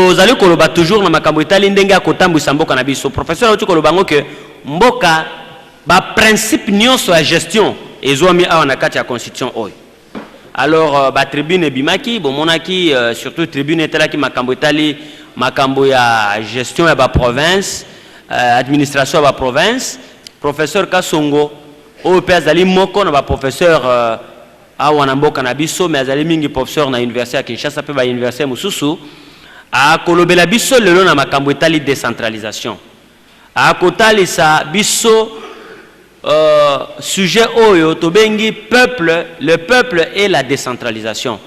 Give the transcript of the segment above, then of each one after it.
tozali koloba toujours na makambo etali ndenge akotambwisa mboka na biso. Professeur auti koloba ngo ke mboka ba principe nyonso ya gestion ezwami awa na kati ya constitution oyo. Alors ba tribune bimaki bomonaki surtout tribune etalaki makambo etali makambo ya gestion ya ba province administration ya ba province. Professeur Kasongo oyo pe azali moko na ba professeur awa na mboka na biso mais azali mingi professeur na université ya Kinshasa pe ba université mosusu a kolobela biso lelo na makambo etali décentralisation a kotalisa biso sujet oyo tobengi peuple, le peuple et la décentralisation.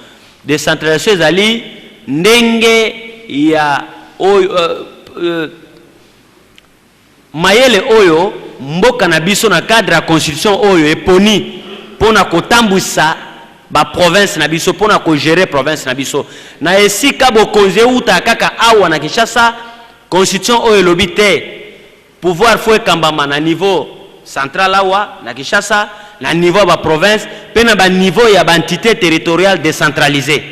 Décentralisation ezali ndenge ya oyo mayele oyo mboka na biso na cadre ya constitution oyo eponi pona kotambwisa ba province na biso pona ko gérer province na biso na esika bokonzi uta kaka awa na Kinshasa constitution oyo lobi te pouvoir faut ekambama na niveau central awa na Kinshasa na niveau ba province pe na ba niveau ya ba entité territoriale décentralisée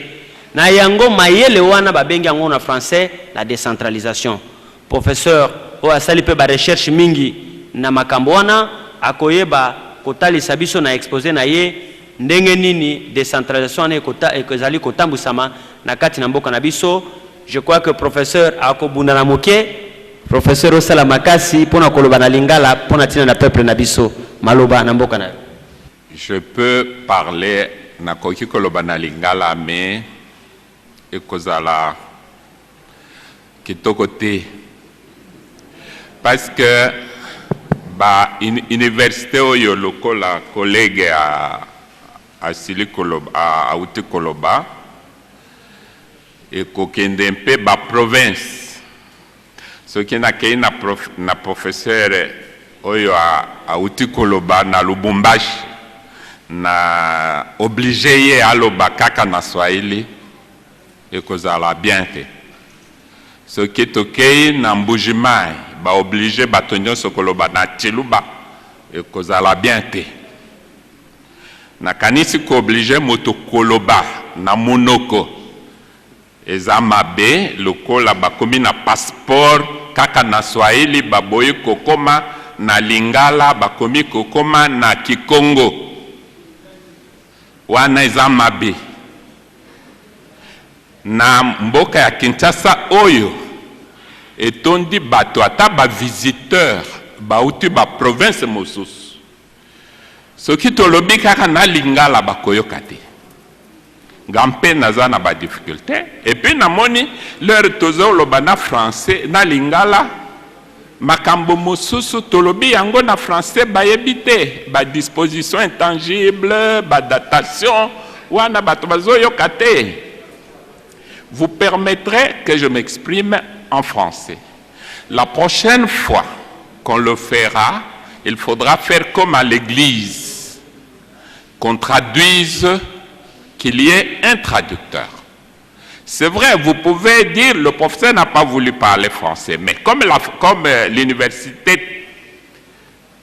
na yango mayele wana ba bengi yango na français la décentralisation. Professeur o asali pe ba recherche mingi na makambo wana akoyeba kotalisa biso na exposé na ye ndenge nini décentralisation na ekozali kotambusama na kati na mboka na biso. Je crois que professeur akobunda na moke professeur osala makasi pona koloba na lingala pona tina na peuple na biso maloba na mboka na. Je peux parler na koki koloba na lingala mais ekozala kitoko te parce que ba université oyo lokola collègue a Sili Koloba a Uti Koloba et kokende mpe ba province ce qui na kei na professeur oyo a Uti Koloba na Lubumbashi na obligé ye aloba kaka na Swahili et kozala bien te ce qui tokei na Mbujimai ba obligé batonyo sokoloba na Chiluba et kozala bien te na kanisi ko obligé moto koloba na monoko eza mabe lokola bakomi na passeport kaka na Swahili baboyi kokoma na lingala bakomi kokoma na Kikongo wana eza mabe na mboka ya Kinshasa oyo etondi bato ata ba visiteur bauti ba province mosusu soki tolobi kaka na lingala bakoyoka te ngampe naza na ba difficulté et puis namoni leur tozoloba na français na lingala makambo mosusu tolobi yango na français bayebi te ba disposition intangible ba datation wana bato bazoyoka te. Vous permettrez que je m'exprime en français. La prochaine fois qu'on le fera, il faudra faire comme à l'église, qu'on traduise, qu'il y ait un traducteur. C'est vrai, vous pouvez dire, le professeur n'a pas voulu parler français, mais comme l'université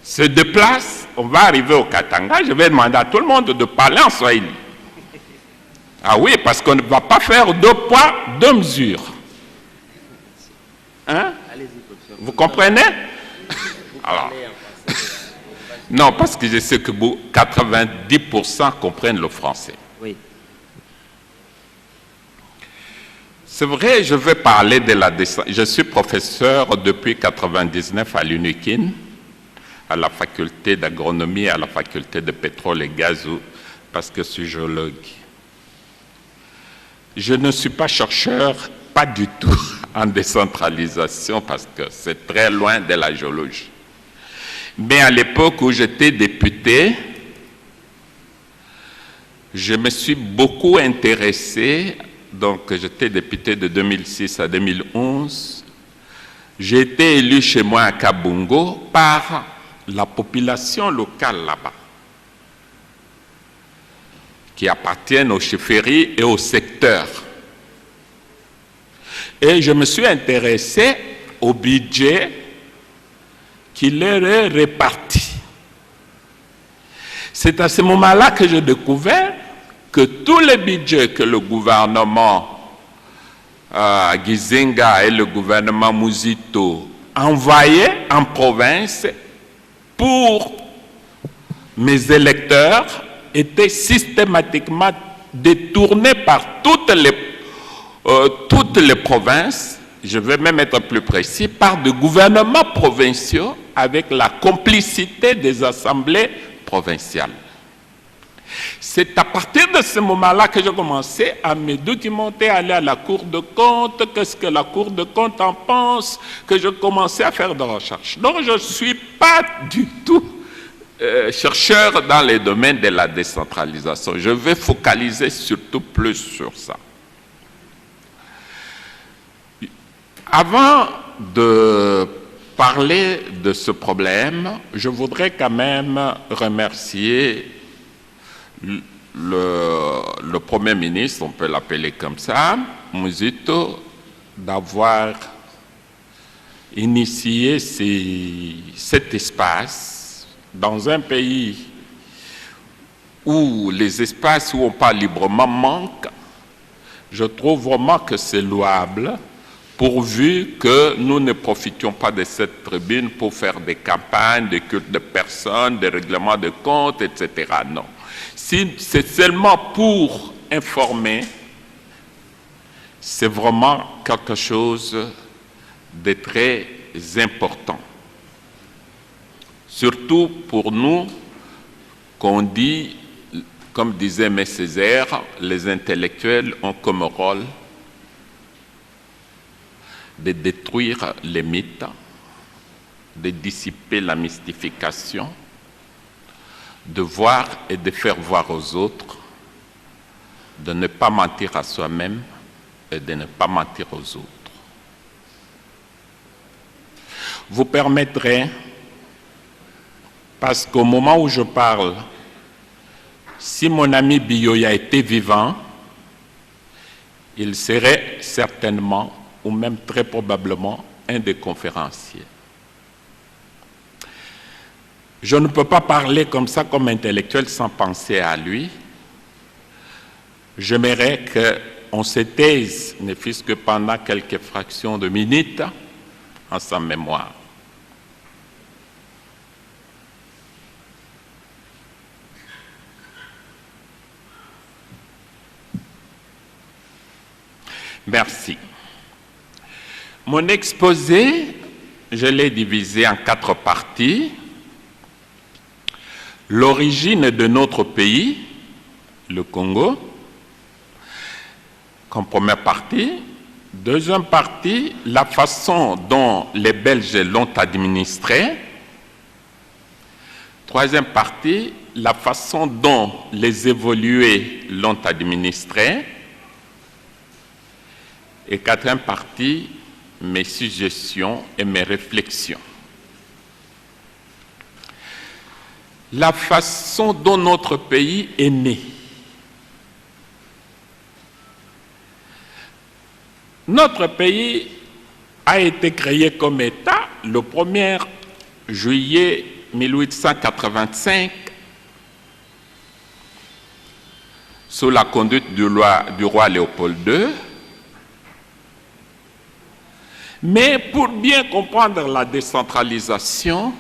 se déplace, on va arriver au Katanga, je vais demander à tout le monde de parler en Swahili. Ah oui, parce qu'on ne va pas faire deux poids, deux mesures. Hein? Vous comprenez? Alors, non, parce que je sais que 90% comprennent le français. Oui. C'est vrai, je vais parler de la décentralisation. Je suis professeur depuis 1999 à l'UNIKIN, à la faculté d'agronomie, à la faculté de pétrole et gaz, parce que je suis géologue. Je ne suis pas chercheur, pas du tout, en décentralisation, parce que c'est très loin de la géologie. Mais à l'époque où j'étais député, je me suis beaucoup intéressé, donc j'étais député de 2006 à 2011. J'ai été élu chez moi à Kabungo par la population locale là-bas, qui appartiennent aux chefferies et au secteur. Et je me suis intéressé au budget qui leur est réparti. C'est à ce moment-là que j'ai découvert que tous les budgets que le gouvernement Gizenga et le gouvernement Muzito envoyaient en province pour mes électeurs étaient systématiquement détournés par toutes les provinces, je vais même être plus précis, par des gouvernements provinciaux avec la complicité des assemblées provinciales. C'est à partir de ce moment-là que j'ai commencé à me documenter, à aller à la Cour de compte, qu'est-ce que la Cour de compte en pense, que je commençais à faire des recherches. Donc je ne suis pas du tout chercheur dans les domaines de la décentralisation. Je vais focaliser surtout plus sur ça. Avant de parler de ce problème, je voudrais quand même remercier le Premier ministre, on peut l'appeler comme ça, Muzito, d'avoir initié cet espace dans un pays où les espaces où on parle librement manquent. Je trouve vraiment que c'est louable, pourvu que nous ne profitions pas de cette tribune pour faire des campagnes, des cultes de personnes, des règlements de comptes, etc. Non. Si c'est seulement pour informer, c'est vraiment quelque chose de très important. Surtout pour nous, qu'on dit, comme disait M. Césaire, les intellectuels ont comme rôle de détruire les mythes, de dissiper la mystification, de voir et de faire voir aux autres, de ne pas mentir à soi-même et de ne pas mentir aux autres. Vous permettrez, parce qu'au moment où je parle, si mon ami Biyoya était vivant, il serait certainement, ou même très probablement, un des conférenciers. Je ne peux pas parler comme ça, comme intellectuel, sans penser à lui. J'aimerais qu'on se taise, ne fût-ce que pendant quelques fractions de minutes, en sa mémoire. Merci. Mon exposé, je l'ai divisé en 4 parties. L'origine de notre pays, le Congo, comme première partie. Deuxième partie, la façon dont les Belges l'ont administré. Troisième partie, la façon dont les évolués l'ont administré. Et quatrième partie, mes suggestions et mes réflexions. La façon dont notre pays est né. Notre pays a été créé comme État le 1er juillet 1885 sous la conduite du roi Léopold II. Mais pour bien comprendre la décentralisation,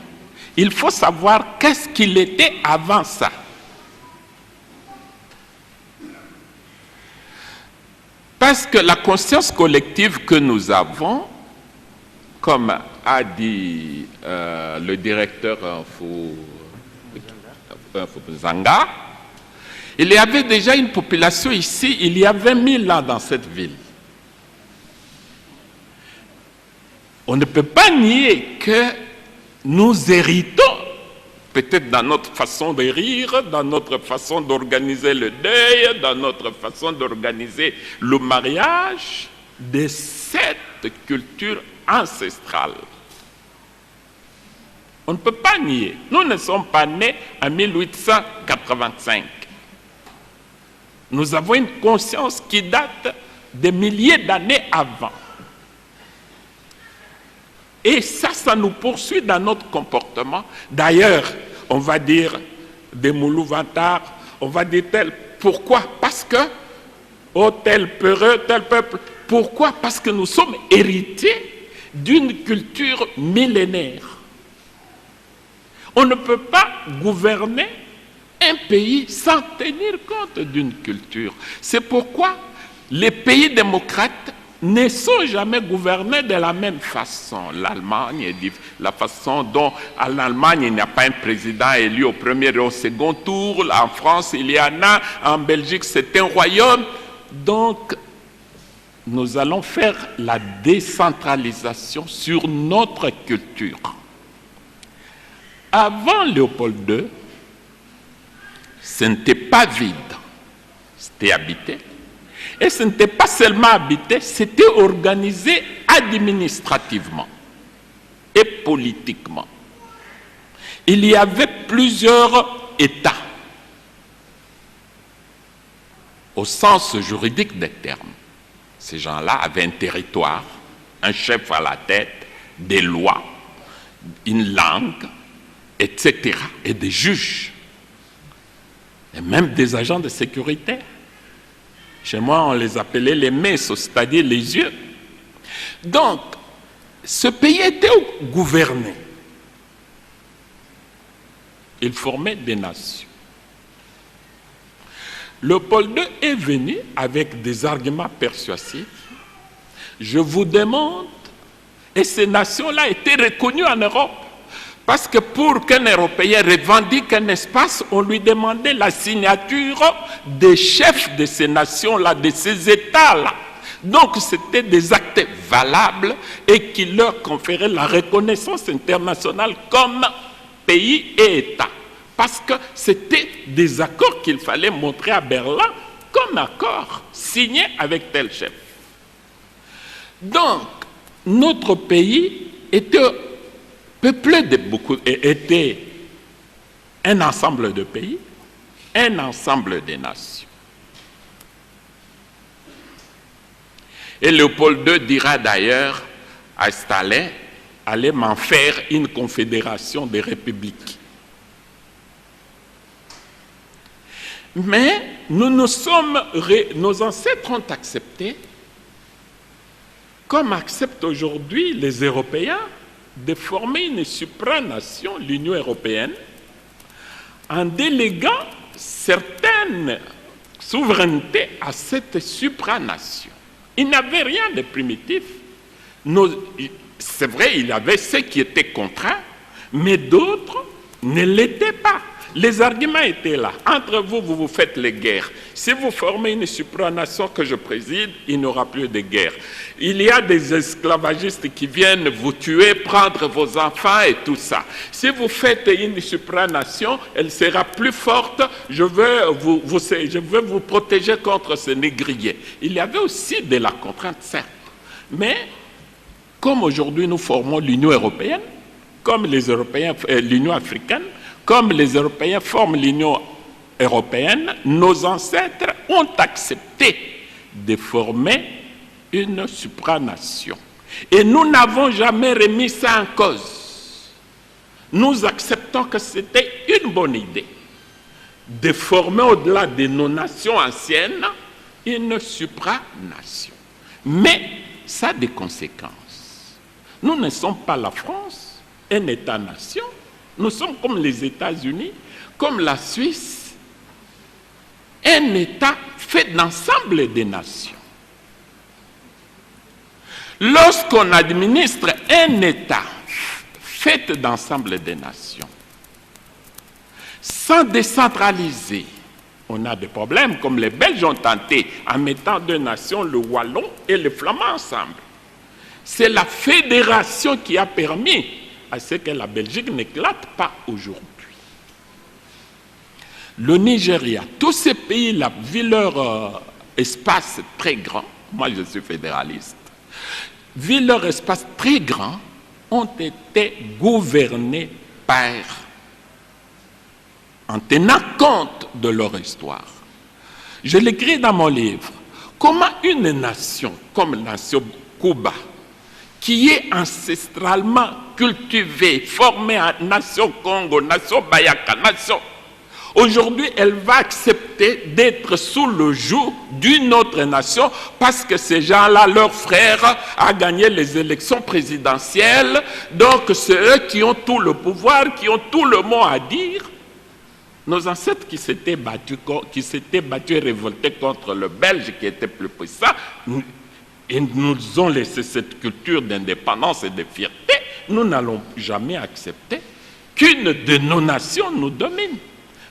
il faut savoir qu'est-ce qu'il était avant ça. Parce que la conscience collective que nous avons, comme a dit le directeur Zanga, il y avait déjà une population ici, il y a 20 000 ans dans cette ville. On ne peut pas nier que nous héritons, peut-être dans notre façon de rire, dans notre façon d'organiser le deuil, dans notre façon d'organiser le mariage, de cette culture ancestrale. On ne peut pas nier. Nous ne sommes pas nés en 1885. Nous avons une conscience qui date de milliers d'années avant. Et ça nous poursuit dans notre comportement. D'ailleurs, on va dire des Moulou-Vantard, on va dire tel. Pourquoi? Parce que, oh tel peureux, tel peuple, Pourquoi? Parce que nous sommes héritiers d'une culture millénaire. On ne peut pas gouverner un pays sans tenir compte d'une culture. C'est pourquoi les pays démocrates ne sont jamais gouvernés de la même façon. L'Allemagne, la façon dont en Allemagne il n'y a pas un président élu au premier et au second tour. En France, il y en a. En Belgique, c'est un royaume. Donc, nous allons faire la décentralisation sur notre culture. Avant Léopold II, ce n'était pas vide, c'était habité. Et ce n'était pas seulement habité, c'était organisé administrativement et politiquement. Il y avait plusieurs États, au sens juridique des termes. Ces gens-là avaient un territoire, un chef à la tête, des lois, une langue, etc. et des juges. Et même des agents de sécurité. Chez moi, on les appelait les messes, c'est-à-dire les yeux. Donc, ce pays était gouverné. Il formait des nations. Léopold II est venu avec des arguments persuasifs. Je vous demande, et ces nations-là étaient reconnues en Europe. Parce que pour qu'un Européen revendique un espace, on lui demandait la signature des chefs de ces nations-là, de ces États-là. Donc c'était des actes valables et qui leur conféraient la reconnaissance internationale comme pays et État. Parce que c'était des accords qu'il fallait montrer à Berlin comme accords signés avec tel chef. Donc, notre pays était peuplé de beaucoup, était un ensemble de pays, un ensemble de nations. Et Léopold II dira d'ailleurs à Stalin, allez m'en faire une confédération des républiques. Mais nos ancêtres ont accepté, comme acceptent aujourd'hui les Européens, de former une supranation, l'Union européenne, en déléguant certaines souverainetés à cette supranation. Il n'avait rien de primitif. C'est vrai, il y avait ceux qui étaient contraints, mais d'autres ne l'étaient pas. Les arguments étaient là. Entre vous, vous vous faites les guerres. Si vous formez une supranation que je préside, il n'y aura plus de guerre. Il y a des esclavagistes qui viennent vous tuer, prendre vos enfants et tout ça. Si vous faites une supranation, elle sera plus forte. Je veux vous protéger contre ces négriers. Il y avait aussi de la contrainte, certes. Mais comme aujourd'hui nous formons l'Union européenne, comme les Européens, l'Union africaine, comme les Européens forment l'Union européenne, nos ancêtres ont accepté de former une supranation. Et nous n'avons jamais remis ça en cause. Nous acceptons que c'était une bonne idée de former au-delà de nos nations anciennes une supranation. Mais ça a des conséquences. Nous ne sommes pas la France, un État-nation. Nous sommes comme les États-Unis, comme la Suisse, un État fait d'ensemble des nations. Lorsqu'on administre un État fait d'ensemble des nations, sans décentraliser, on a des problèmes comme les Belges ont tenté en mettant deux nations, le Wallon et le Flamand ensemble. C'est la fédération qui a permis à ce que la Belgique n'éclate pas aujourd'hui. Le Nigeria, tous ces pays-là, vu leur espace très grand, moi je suis fédéraliste, vu leur espace très grand, ont été gouvernés en tenant compte de leur histoire. Je l'écris dans mon livre. Comment une nation comme la nation Cuba, qui est ancestralement cultivée, formée en nation Congo, nation Bayaka, nation... Aujourd'hui, elle va accepter d'être sous le joug d'une autre nation parce que ces gens-là, leurs frères, a gagné les élections présidentielles. Donc c'est eux qui ont tout le pouvoir, qui ont tout le mot à dire. Nos ancêtres qui s'étaient battus et révoltés contre le Belge qui était plus puissant, ils nous ont laissé cette culture d'indépendance et de fierté. Nous n'allons jamais accepter qu'une de nos nations nous domine.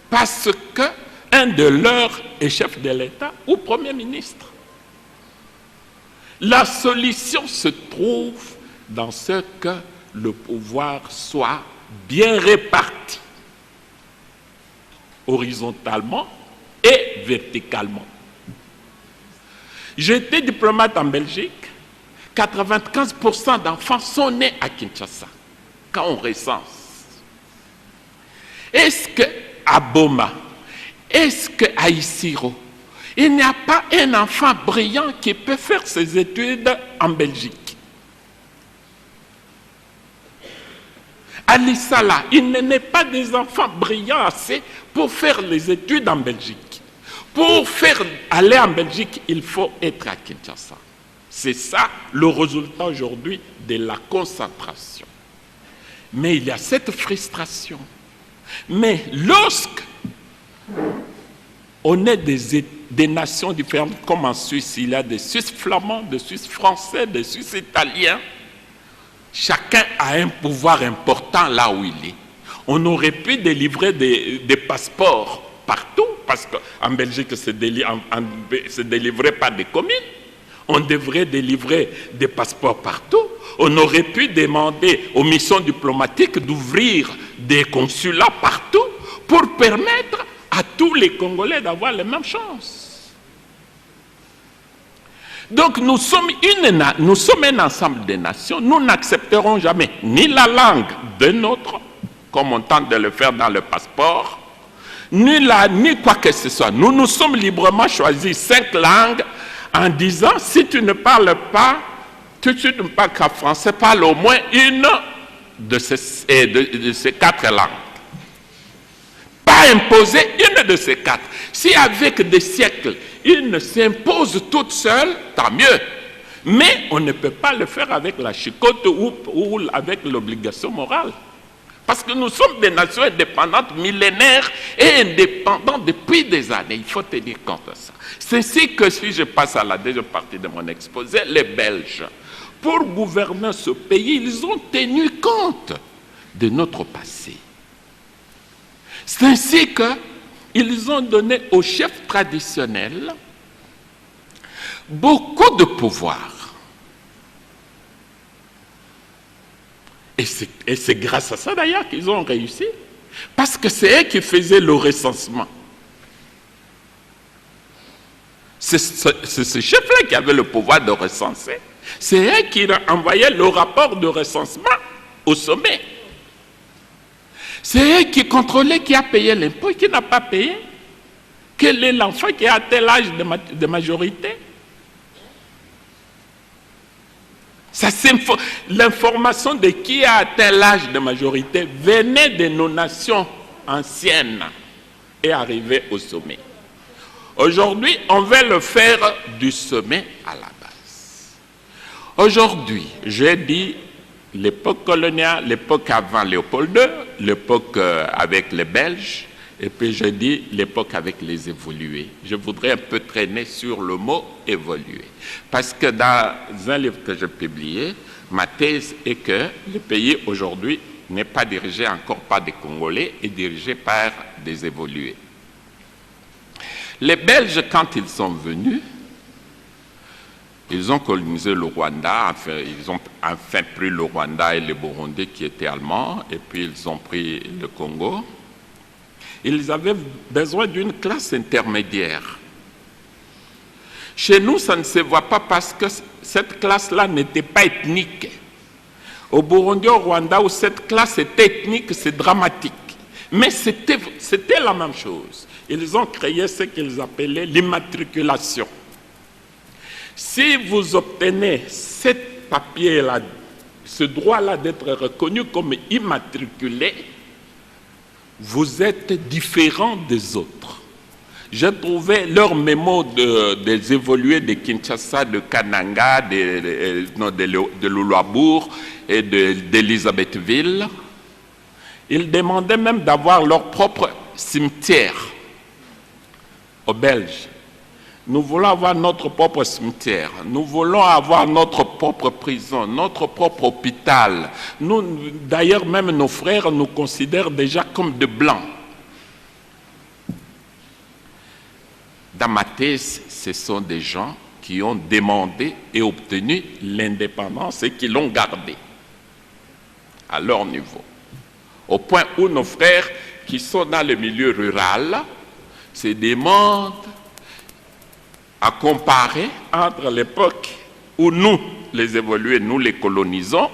Parce qu'un de leurs est chef de l'État ou Premier ministre. La solution se trouve dans ce que le pouvoir soit bien réparti, horizontalement et verticalement. J'étais diplomate en Belgique, 95% d'enfants sont nés à Kinshasa, quand on recense. Est-ce qu'à Boma, est-ce qu'à Isiro, il n'y a pas un enfant brillant qui peut faire ses études en Belgique? À Lissala, il n'est pas des enfants brillants assez pour faire les études en Belgique. Pour aller en Belgique, il faut être à Kinshasa. C'est ça le résultat aujourd'hui de la concentration. Mais il y a cette frustration. Mais lorsque on est des nations différentes, comme en Suisse, il y a des Suisses flamands, des Suisses français, des Suisses italiens, chacun a un pouvoir important là où il est. On aurait pu délivrer des passeports partout, parce qu'en Belgique, c'est délivré par des communes. On devrait délivrer des passeports partout. On aurait pu demander aux missions diplomatiques d'ouvrir des consulats partout pour permettre à tous les Congolais d'avoir les mêmes chances. Donc nous sommes un ensemble de nations. Nous n'accepterons jamais ni la langue d'un autre, comme on tente de le faire dans le passeport, ni quoi que ce soit. Nous nous sommes librement choisis 5 langues en disant, si tu ne parles pas, tu ne parles qu'en français, parle au moins une de ces 4 langues. Pas imposer une de ces 4. Si avec des siècles, une s'impose toute seule, tant mieux. Mais on ne peut pas le faire avec la chicote ou avec l'obligation morale. Parce que nous sommes des nations indépendantes, millénaires et indépendantes depuis des années. Il faut tenir compte de ça. C'est ainsi que si je passe à la deuxième partie de mon exposé, les Belges, pour gouverner ce pays, ils ont tenu compte de notre passé. C'est ainsi qu'ils ont donné aux chefs traditionnels beaucoup de pouvoir. Et c'est grâce à ça d'ailleurs qu'ils ont réussi. Parce que c'est eux qui faisaient le recensement. C'est ce chef-là qui avait le pouvoir de recenser. C'est eux qui envoyaient le rapport de recensement au sommet. C'est eux qui contrôlaient qui a payé l'impôt et qui n'a pas payé. Quel est l'enfant qui a tel âge de majorité? L'information de qui a atteint l'âge de majorité venait de nos nations anciennes et arrivait au sommet. Aujourd'hui, on veut le faire du sommet à la base. Aujourd'hui, j'ai dit l'époque coloniale, l'époque avant Léopold II, l'époque avec les Belges, et puis je dis l'époque avec les évolués. Je voudrais un peu traîner sur le mot évoluer. Parce que dans un livre que j'ai publié, ma thèse est que le pays aujourd'hui n'est pas dirigé encore par des Congolais, est dirigé par des évolués. Les Belges, quand ils sont venus, ils ont colonisé le Rwanda, enfin, ils ont enfin pris le Rwanda et le Burundi qui étaient allemands, et puis ils ont pris le Congo. Ils avaient besoin d'une classe intermédiaire. Chez nous, ça ne se voit pas parce que cette classe-là n'était pas ethnique. Au Burundi, au Rwanda, où cette classe était ethnique, c'est dramatique. Mais c'était la même chose. Ils ont créé ce qu'ils appelaient l'immatriculation. Si vous obtenez ce papier-là, ce droit-là d'être reconnu comme immatriculé, vous êtes différent des autres. J'ai trouvé leurs mémos des évolués de Kinshasa, de Kananga, de Luluabourg et d'Elisabethville. Ils demandaient même d'avoir leur propre cimetière aux Belges. Nous voulons avoir notre propre cimetière. Nous voulons avoir notre propre prison, notre propre hôpital. D'ailleurs, même nos frères nous considèrent déjà comme des blancs. Dans ma thèse, ce sont des gens qui ont demandé et obtenu l'indépendance et qui l'ont gardée à leur niveau. Au point où nos frères qui sont dans le milieu rural se demandent à comparer entre l'époque où nous, les évolués, nous les colonisons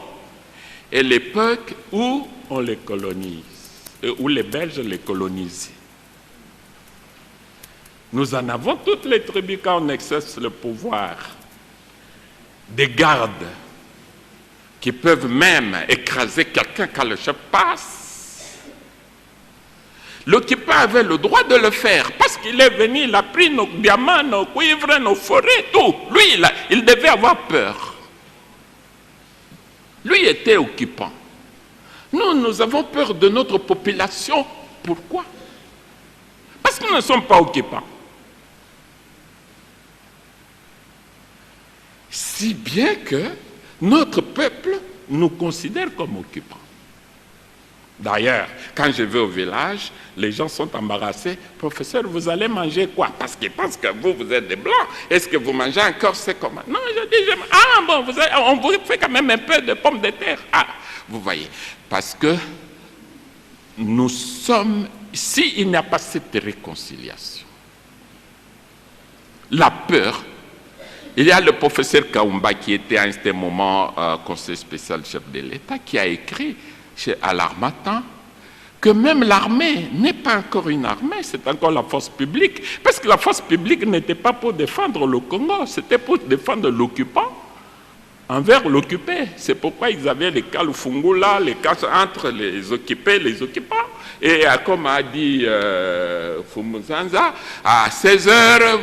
et l'époque où on les colonise, où les Belges les colonisent. Nous en avons toutes les tribus quand on exerce le pouvoir. Des gardes qui peuvent même écraser quelqu'un quand le chef passe. L'occupant avait le droit de le faire parce qu'il est venu, il a pris nos diamants, nos cuivres, nos forêts, tout. Lui, il devait avoir peur. Lui était occupant. Nous avons peur de notre population. Pourquoi? Parce que nous ne sommes pas occupants. Si bien que notre peuple nous considère comme occupants. D'ailleurs, quand je vais au village, les gens sont embarrassés. Professeur, vous allez manger quoi? Parce qu'ils pensent que vous êtes des blancs. Est-ce que vous mangez encore c'est comment? Non, je dis, ah bon, on vous fait quand même un peu de pommes de terre. Ah, vous voyez, parce que nous sommes, s'il n'y a pas cette réconciliation, la peur. Il y a le professeur Kaumba qui était à un certain moment conseiller spécial chef de l'État qui a écrit à l'Harmattan que même l'armée n'est pas encore une armée, c'est encore la force publique. Parce que la force publique n'était pas pour défendre le Congo, c'était pour défendre l'occupant envers l'occupé. C'est pourquoi ils avaient les Kalufungula, les cas entre les occupés et les occupants. Et comme a dit Fumuzanza, à 16 heures,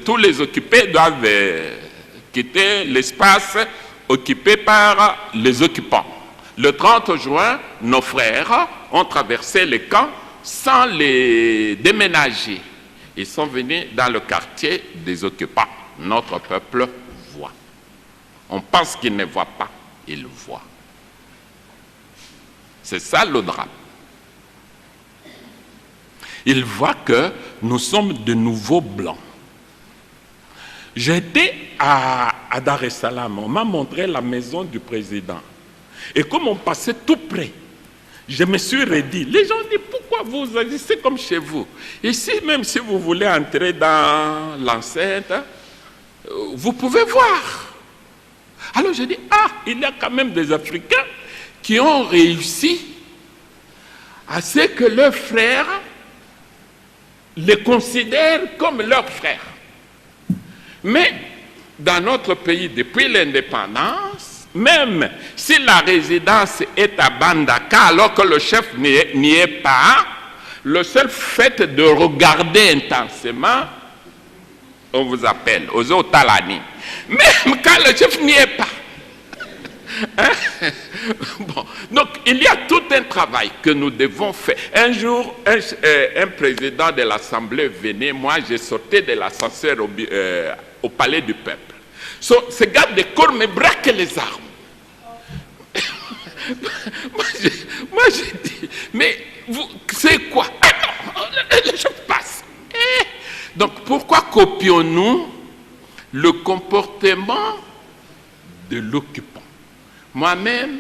tous les occupés doivent quitter l'espace occupé par les occupants. Le 30 juin, nos frères ont traversé les camps sans les déménager. Ils sont venus dans le quartier des occupants. Notre peuple voit. On pense qu'il ne voit pas, il voit. C'est ça le drame. Il voit que nous sommes de nouveaux blancs. J'étais à Dar es Salaam, on m'a montré la maison du président. Et comme on passait tout près, je me suis redit, les gens disent, pourquoi vous agissez comme chez vous? Ici, même si vous voulez entrer dans l'enceinte, vous pouvez voir. Alors je dis, ah, il y a quand même des Africains qui ont réussi à ce que leurs frères les considèrent comme leurs frères. Mais dans notre pays, depuis l'indépendance, même si la résidence est à Bandaka, alors que le chef n'y est pas, le seul fait de regarder intensément, on vous appelle, aux Otalani. Même quand le chef n'y est pas. Hein? Bon. Donc, il y a tout un travail que nous devons faire. Un jour, un président de l'Assemblée venait, moi, je sortais de l'ascenseur au palais du peuple. Ce garde de corps me braque les armes. moi, j'ai dit, mais c'est quoi? Ah non, le chef passe. Donc, pourquoi copions-nous le comportement de l'occupant? Moi-même,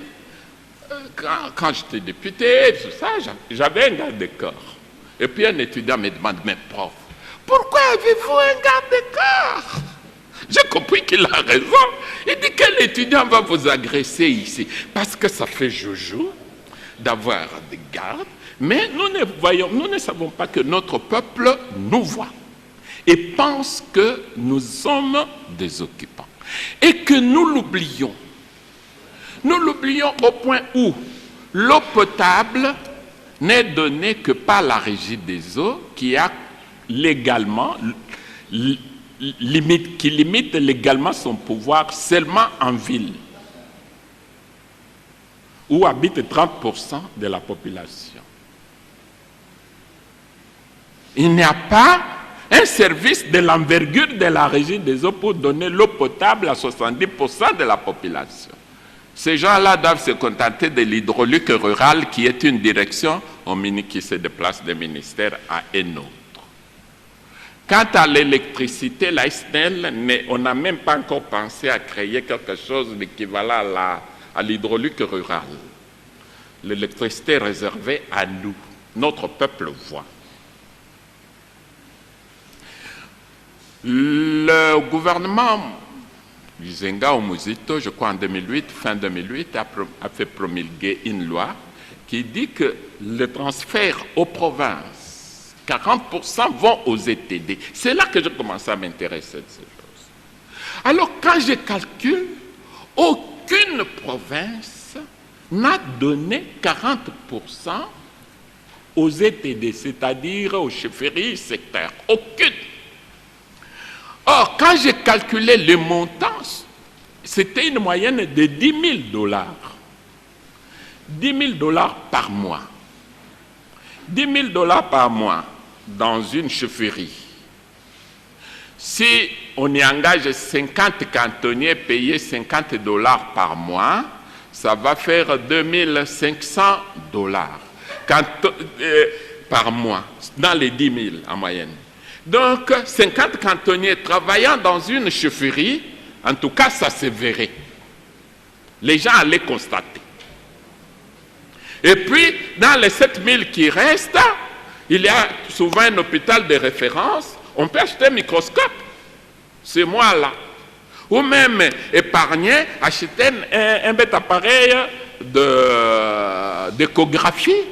quand j'étais député, tout ça, j'avais un garde de corps. Et puis un étudiant me demande, mais prof, pourquoi avez-vous un garde de corps? J'ai compris qu'il a raison. Il dit, quel étudiant va vous agresser ici? Parce que ça fait joujou d'avoir des gardes, mais nous ne savons pas que notre peuple nous voit et pense que nous sommes des occupants. Et que nous l'oublions. Nous l'oublions au point où l'eau potable n'est donnée que par la Régie des eaux qui a légalement, qui limite légalement son pouvoir seulement en ville, où habite 30% de la population. Il n'y a pas un service de l'envergure de la régie des eaux pour donner l'eau potable à 70% de la population. Ces gens-là doivent se contenter de l'hydraulique rurale qui est une direction qui se déplace d'un ministère à un autre. Quant à l'électricité, la SNEL, on n'a même pas encore pensé à créer quelque chose d'équivalent à l'hydraulique rurale. L'électricité est réservée à nous, notre peuple voit. Le gouvernement Zenga Omuzito, je crois en 2008, fin 2008, a fait promulguer une loi qui dit que le transfert aux provinces, 40% vont aux ETD. C'est là que je commence à m'intéresser de ces choses. Alors quand je calcule, aucune province n'a donné 40% aux ETD, c'est-à-dire aux chefferies sectaires. Aucune. Or, quand j'ai calculé les montants, c'était une moyenne de 10 000 $. 10 000 $ par mois. 10 000 $ par mois dans une chefferie. Si on y engage 50 cantonniers payés 50 $ par mois, ça va faire 2 500 $ par mois, dans les 10 000 en moyenne. Donc, 50 cantonniers travaillant dans une chefferie, en tout cas, ça se verrait. Les gens allaient constater. Et puis, dans les 7 000 qui restent, il y a souvent un hôpital de référence. On peut acheter un microscope. C'est moi là. Ou même épargner, acheter un bête appareil d'échographie.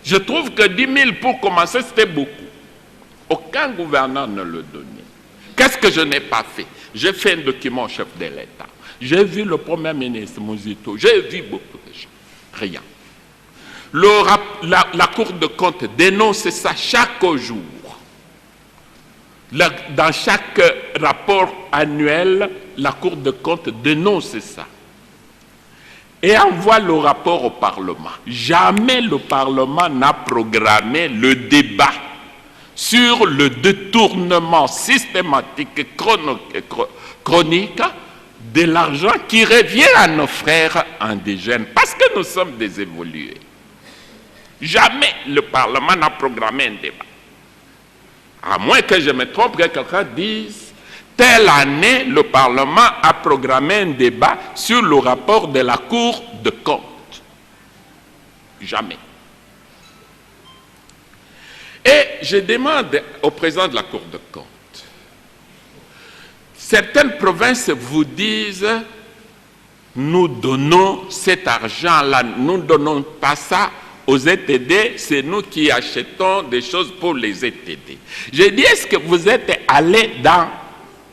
Je trouve que 10 000 pour commencer, c'était beaucoup. Aucun gouverneur ne le donnait. Qu'est-ce que je n'ai pas fait? J'ai fait un document au chef de l'État. J'ai vu le Premier ministre Muzito. J'ai vu beaucoup de gens. Rien. La Cour de compte dénonce ça chaque jour. Dans chaque rapport annuel, la Cour de compte dénonce ça. Et envoie le rapport au Parlement. Jamais le Parlement n'a programmé le débat sur le détournement systématique chronique de l'argent qui revient à nos frères indigènes, parce que nous sommes des évolués. Jamais le Parlement n'a programmé un débat. À moins que je me trompe, que quelqu'un dise, telle année, le Parlement a programmé un débat sur le rapport de la Cour de compte. Jamais. Et je demande au président de la Cour de compte, certaines provinces vous disent, nous donnons cet argent-là, nous ne donnons pas ça aux ETD, c'est nous qui achetons des choses pour les ETD. J'ai dit, est-ce que vous êtes allé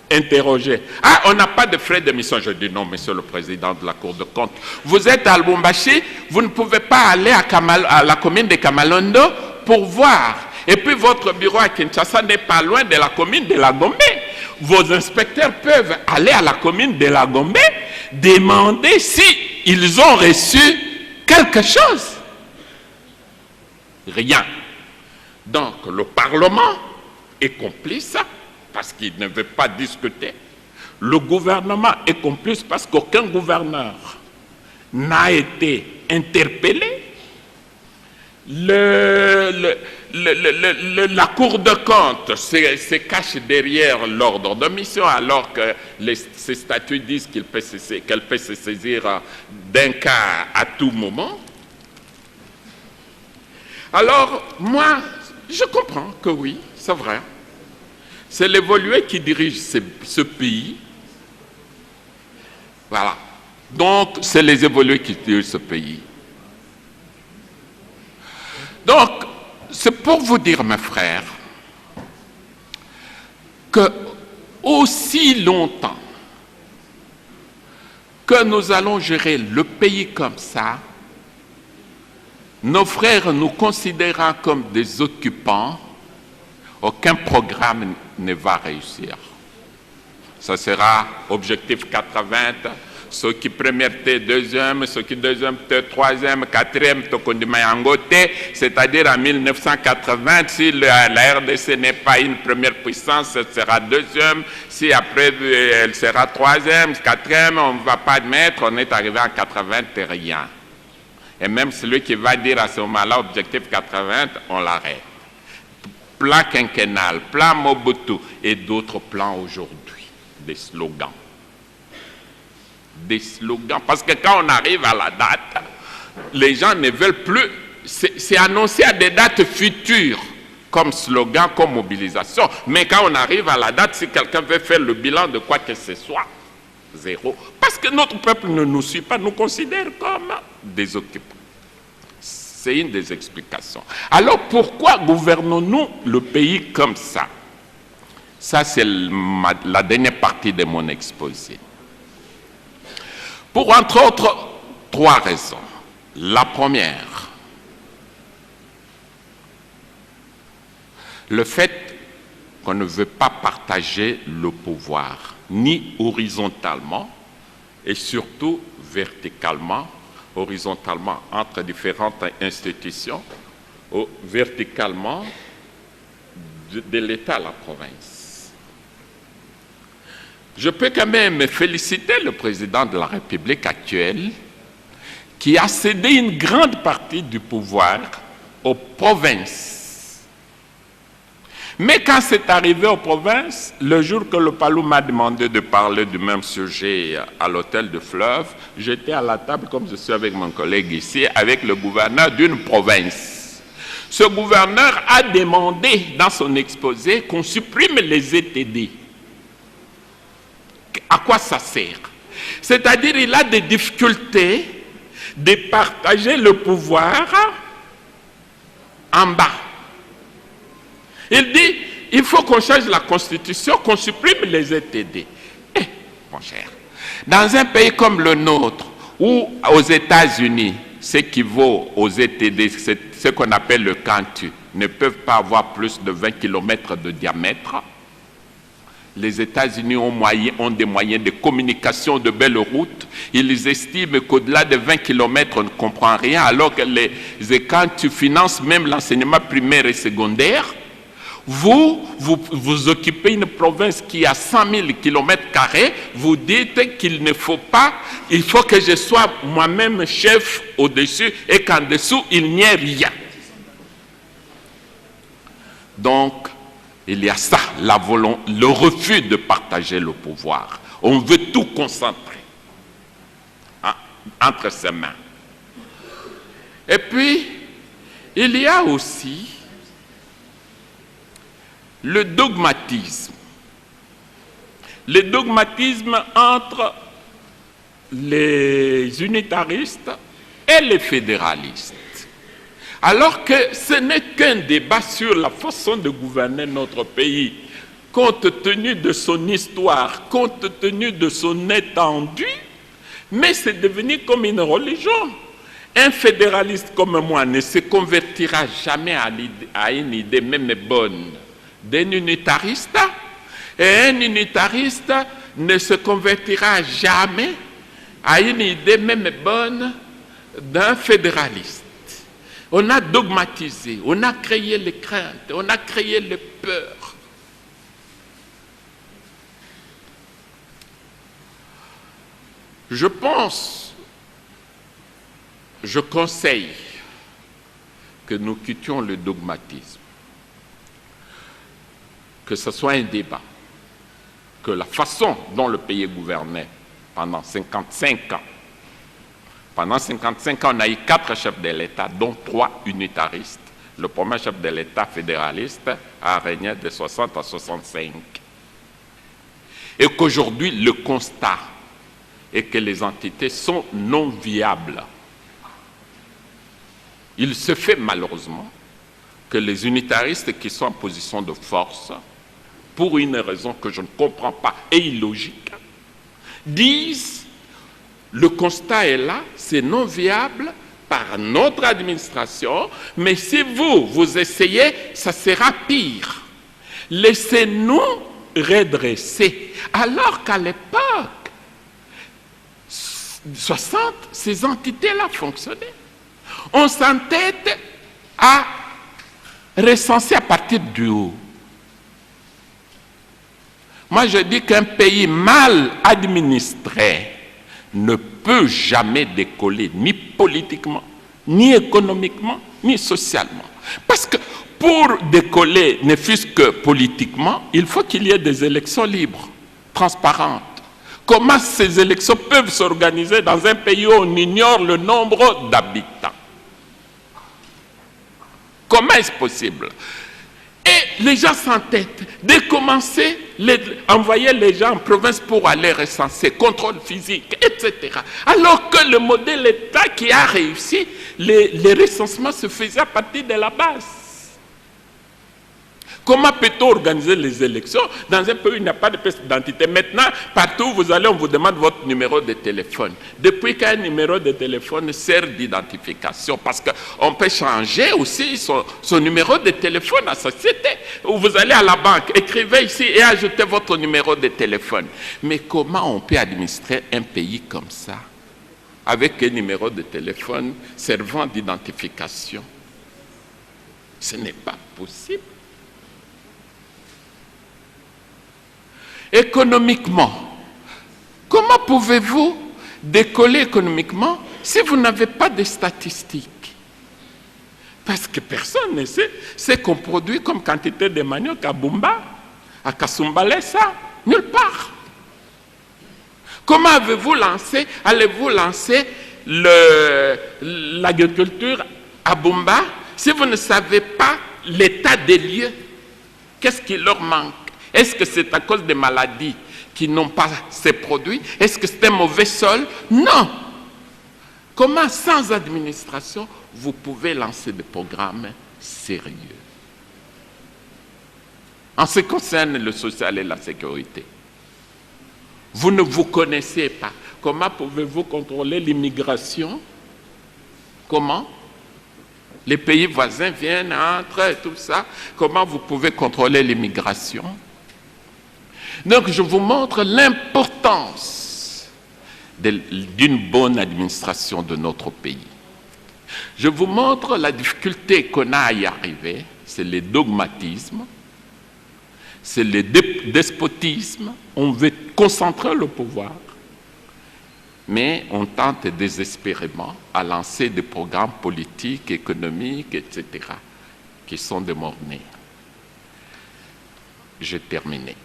interroger? Ah, on n'a pas de frais de mission. Je dis non, monsieur le président de la Cour de compte. Vous êtes à Lubumbashi, vous ne pouvez pas aller à la commune de Kamalondo pour voir. Et puis votre bureau à Kinshasa n'est pas loin de la commune de la Gombe. Vos inspecteurs peuvent aller à la commune de la Gombe, demander si ils ont reçu quelque chose. Rien. Donc le Parlement est complice parce qu'il ne veut pas discuter. Le gouvernement est complice parce qu'aucun gouverneur n'a été interpellé. La Cour de compte se cache derrière l'ordre de mission alors que ces statuts disent qu'elle peut se saisir d'un cas à tout moment. Alors, moi, je comprends que oui, c'est vrai. C'est l'évolué qui dirige ce pays. Voilà. Donc, c'est les évolués qui dirigent ce pays. Donc, c'est pour vous dire, mes frères, que aussi longtemps que nous allons gérer le pays comme ça, nos frères nous considérant comme des occupants, aucun programme ne va réussir. Ça sera objectif 80, ceux qui première, deuxième, ceux qui deuxième, troisième, quatrième, c'est-à-dire en 1980, si la RDC n'est pas une première puissance, elle sera deuxième, si après elle sera troisième, quatrième, on ne va pas admettre, on est arrivé en 81. Et même celui qui va dire à ce moment-là, objectif 80, on l'arrête. Plan quinquennal, plan Mobutu et d'autres plans aujourd'hui. Des slogans. Des slogans. Parce que quand on arrive à la date, les gens ne veulent plus. C'est annoncé à des dates futures comme slogan, comme mobilisation. Mais quand on arrive à la date, si quelqu'un veut faire le bilan de quoi que ce soit, zéro. Parce que notre peuple ne nous suit pas, nous considère comme des occupants. C'est une des explications. Alors pourquoi gouvernons-nous le pays comme ça? Ça, c'est la dernière partie de mon exposé. Pour, entre autres, 3 raisons. La première, le fait qu'on ne veut pas partager le pouvoir, ni horizontalement, et surtout verticalement, horizontalement entre différentes institutions, ou verticalement de l'État à la province. Je peux quand même féliciter le président de la République actuelle qui a cédé une grande partie du pouvoir aux provinces. Mais quand c'est arrivé aux provinces, le jour que le Palou m'a demandé de parler du même sujet à l'hôtel de Fleuve, j'étais à la table, comme je suis avec mon collègue ici, avec le gouverneur d'une province. Ce gouverneur a demandé dans son exposé qu'on supprime les ETD. À quoi ça sert? C'est-à-dire il a des difficultés de partager le pouvoir en bas. Il dit, il faut qu'on change la constitution, qu'on supprime les ETD. Eh, mon cher, dans un pays comme le nôtre, ou aux États-Unis, ce qui vaut aux ETD, c'est ce qu'on appelle le cantu, ne peuvent pas avoir plus de 20 km de diamètre. Les États-Unis ont des moyens de communication, de belles routes. Ils estiment qu'au-delà de 20 km, on ne comprend rien, alors que quand tu finances même l'enseignement primaire et secondaire, vous occupez une province qui a 100 000 km², vous dites qu'il ne faut pas, il faut que je sois moi-même chef au-dessus et qu'en dessous, il n'y ait rien. Donc, il y a ça, le refus de partager le pouvoir. On veut tout concentrer entre ses mains. Et puis, il y a aussi le dogmatisme. Le dogmatisme entre les unitaristes et les fédéralistes. Alors que ce n'est qu'un débat sur la façon de gouverner notre pays, compte tenu de son histoire, compte tenu de son étendue, mais c'est devenu comme une religion. Un fédéraliste comme moi ne se convertira jamais à une idée même bonne d'un unitariste, et un unitariste ne se convertira jamais à une idée même bonne d'un fédéraliste. On a dogmatisé, on a créé les craintes, on a créé les peurs. Je pense, je conseille que nous quittions le dogmatisme, que ce soit un débat, que la façon dont le pays est gouverné pendant 55 ans, pendant 55 ans, on a eu 4 chefs de l'État, dont 3 unitaristes. Le premier chef de l'État fédéraliste a régné de 60 à 65. Et qu'aujourd'hui, le constat est que les entités sont non viables. Il se fait malheureusement que les unitaristes qui sont en position de force, pour une raison que je ne comprends pas et illogique, disent le constat est là, c'est non viable par notre administration, mais si vous essayez, ça sera pire. Laissez-nous redresser. Alors qu'à l'époque, 60, ces entités-là fonctionnaient. On s'entête à recenser à partir du haut. Moi, je dis qu'un pays mal administré ne peut jamais décoller, ni politiquement, ni économiquement, ni socialement. Parce que pour décoller, ne fût-ce que politiquement, il faut qu'il y ait des élections libres, transparentes. Comment ces élections peuvent s'organiser dans un pays où on ignore le nombre d'habitants? Comment est-ce possible? Et les gens s'entêtent de commencer à envoyer les gens en province pour aller recenser, contrôle physique, etc. Alors que le modèle État qui a réussi, les recensements se faisaient à partir de la base. Comment peut-on organiser les élections dans un pays où il n'y a pas de pièce d'identité? Maintenant, partout où vous allez, on vous demande votre numéro de téléphone. Depuis qu'un numéro de téléphone sert d'identification, parce qu'on peut changer aussi son numéro de téléphone à sa société. Où vous allez à la banque, écrivez ici et ajoutez votre numéro de téléphone. Mais comment on peut administrer un pays comme ça, avec un numéro de téléphone servant d'identification? Ce n'est pas possible. Économiquement, comment pouvez-vous décoller économiquement si vous n'avez pas de statistiques? Parce que personne ne sait ce qu'on produit comme quantité de manioc à Bumba, à Kasumbalesa, nulle part. Comment allez-vous lancer l'agriculture à Bumba si vous ne savez pas l'état des lieux? Qu'est-ce qui leur manque? Est-ce que c'est à cause des maladies qui n'ont pas ces produits? Est-ce que c'est un mauvais sol? Non. Comment, sans administration, vous pouvez lancer des programmes sérieux? En ce qui concerne le social et la sécurité, vous ne vous connaissez pas. Comment pouvez-vous contrôler l'immigration? Comment? Les pays voisins viennent, entrent et tout ça. Comment vous pouvez contrôler l'immigration? Donc, je vous montre l'importance d'une bonne administration de notre pays. Je vous montre la difficulté qu'on a à y arriver, c'est le dogmatisme, c'est le despotisme, on veut concentrer le pouvoir, mais on tente désespérément à lancer des programmes politiques, économiques, etc., qui sont de mornay. J'ai terminé.